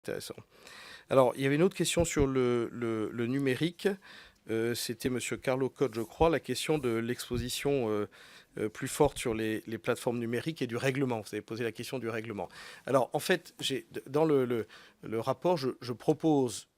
intéressant. Alors, il y avait une autre question sur le numérique. C'était M. Carlo Cotte, je crois, la question de l'exposition plus forte sur les plateformes numériques et du règlement. Vous avez posé la question du règlement. Alors, en fait, dans le rapport, je propose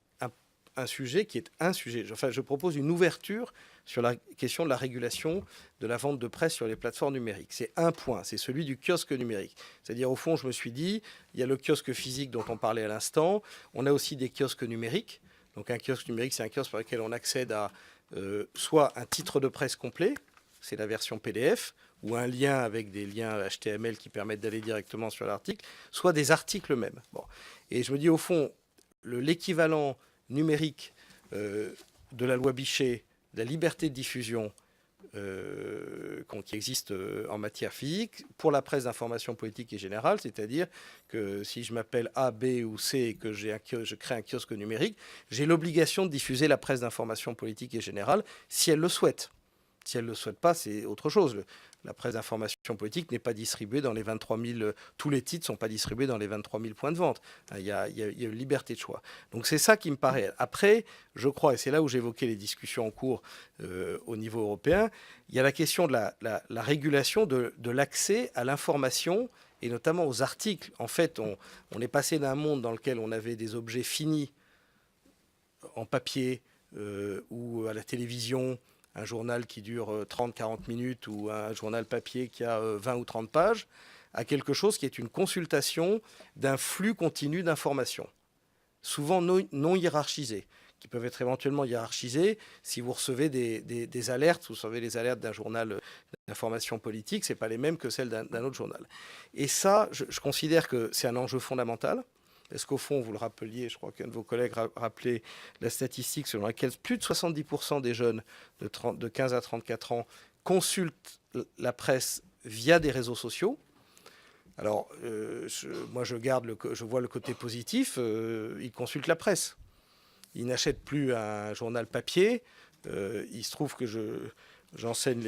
un sujet qui est un sujet. Enfin, je propose une ouverture sur la question de la régulation de la vente de presse sur les plateformes numériques. C'est un point, c'est celui du kiosque numérique. C'est-à-dire, au fond, je me suis dit, il y a le kiosque physique dont on parlait à l'instant, on a aussi des kiosques numériques. Donc un kiosque numérique, c'est un kiosque par lequel on accède à soit un titre de presse complet, c'est la version PDF, ou un lien avec des liens HTML qui permettent d'aller directement sur l'article, soit des articles mêmes. Bon. Et je me dis, au fond, l'équivalent numérique de la loi Bichet, de la liberté de diffusion qui existe en matière physique pour la presse d'information politique et générale, c'est-à-dire que si je m'appelle A, B ou C et que je crée un kiosque numérique, j'ai l'obligation de diffuser la presse d'information politique et générale si elle le souhaite. Si elle ne le souhaite pas, c'est autre chose. La presse d'information politique n'est pas distribuée dans les 23 000... Tous les titres ne sont pas distribués dans les 23 000 points de vente. Il y a une liberté de choix. Donc c'est ça qui me paraît. Après, je crois, et c'est là où j'évoquais les discussions en cours au niveau européen, il y a la question de la régulation de l'accès à l'information et notamment aux articles. En fait, on est passé d'un monde dans lequel on avait des objets finis en papier ou à la télévision, un journal qui dure 30-40 minutes ou un journal papier qui a 20 ou 30 pages, à quelque chose qui est une consultation d'un flux continu d'informations, souvent non hiérarchisées, qui peuvent être éventuellement hiérarchisées. Si vous recevez des alertes, vous recevez les alertes d'un journal d'information politique, ce n'est pas les mêmes que celles d'un autre journal. Et ça, je considère que c'est un enjeu fondamental. Parce qu'au fond, vous le rappeliez, je crois qu'un de vos collègues rappelait la statistique selon laquelle plus de 70% des jeunes de 15 à 34 ans consultent la presse via des réseaux sociaux. Alors, moi, je vois le côté positif, ils consultent la presse. Ils n'achètent plus un journal papier. Il se trouve que j'enseigne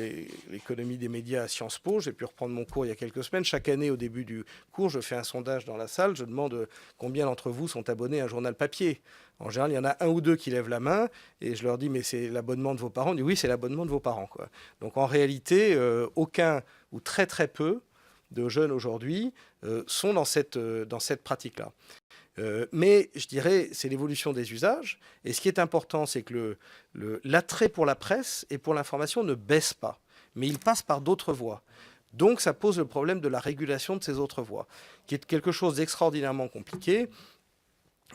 l'économie des médias à Sciences Po. J'ai pu reprendre mon cours il y a quelques semaines. Chaque année, au début du cours, je fais un sondage dans la salle. Je demande combien d'entre vous sont abonnés à un journal papier. En général, il y en a un ou deux qui lèvent la main. Et je leur dis, mais c'est l'abonnement de vos parents. Ils disent, oui, c'est l'abonnement de vos parents, quoi. Donc en réalité, aucun ou très très peu de jeunes aujourd'hui sont dans cette pratique-là. Mais je dirais, c'est l'évolution des usages. Et ce qui est important, c'est que l'attrait pour la presse et pour l'information ne baisse pas, mais il passe par d'autres voies. Donc ça pose le problème de la régulation de ces autres voies, qui est quelque chose d'extraordinairement compliqué.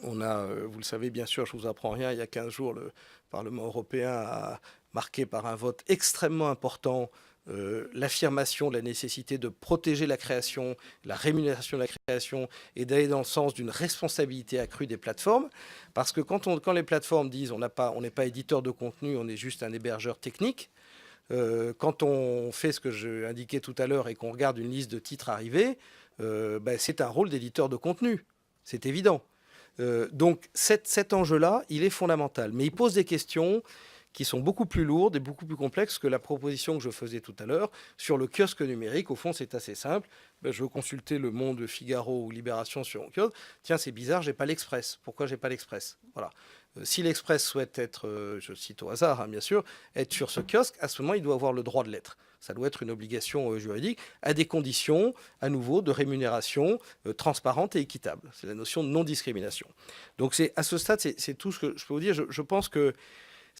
On a, vous le savez bien sûr, je ne vous apprends rien, il y a 15 jours, le Parlement européen a marqué par un vote extrêmement important l'affirmation de la nécessité de protéger la création, la rémunération de la création et d'aller dans le sens d'une responsabilité accrue des plateformes. Parce que quand les plateformes disent on n'est pas éditeur de contenu, on est juste un hébergeur technique, quand on fait ce que j'ai indiqué tout à l'heure et qu'on regarde une liste de titres arrivés, c'est un rôle d'éditeur de contenu. C'est évident. Donc cet enjeu-là, il est fondamental. Mais il pose des questions qui sont beaucoup plus lourdes et beaucoup plus complexes que la proposition que je faisais tout à l'heure sur le kiosque numérique. Au fond, c'est assez simple. Je veux consulter Le Monde, Figaro ou Libération sur mon kiosque. Tiens, c'est bizarre, j'ai pas l'Express. Pourquoi j'ai pas l'Express? Voilà. Si l'Express souhaite être, je cite au hasard, hein, bien sûr, être sur ce kiosque, à ce moment, il doit avoir le droit de l'être. Ça doit être une obligation juridique à des conditions, à nouveau, de rémunération transparente et équitable. C'est la notion de non-discrimination. Donc à ce stade, c'est tout ce que je peux vous dire. Je pense que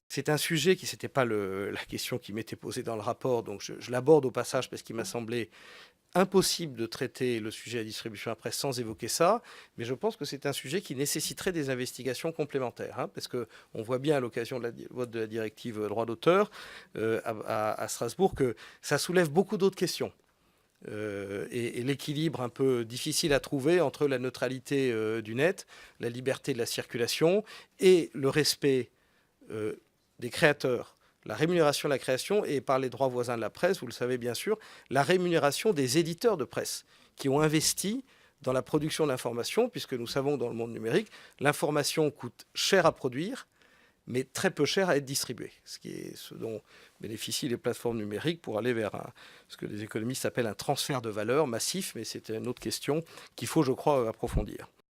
c'est un sujet qui, n'était pas la question qui m'était posée dans le rapport, donc je l'aborde au passage parce qu'il m'a semblé impossible de traiter le sujet de la distribution à la presse sans évoquer ça, mais je pense que c'est un sujet qui nécessiterait des investigations complémentaires, hein, parce qu'on voit bien à l'occasion de vote de la directive droit d'auteur à Strasbourg que ça soulève beaucoup d'autres questions. Et l'équilibre un peu difficile à trouver entre la neutralité du net, la liberté de la circulation et le respect des créateurs, la rémunération de la création et par les droits voisins de la presse, vous le savez bien sûr, la rémunération des éditeurs de presse qui ont investi dans la production de l'information, puisque nous savons que dans le monde numérique, l'information coûte cher à produire, mais très peu cher à être distribuée, ce dont bénéficient les plateformes numériques pour aller vers ce que les économistes appellent un transfert de valeur massif, mais c'est une autre question qu'il faut, je crois, approfondir.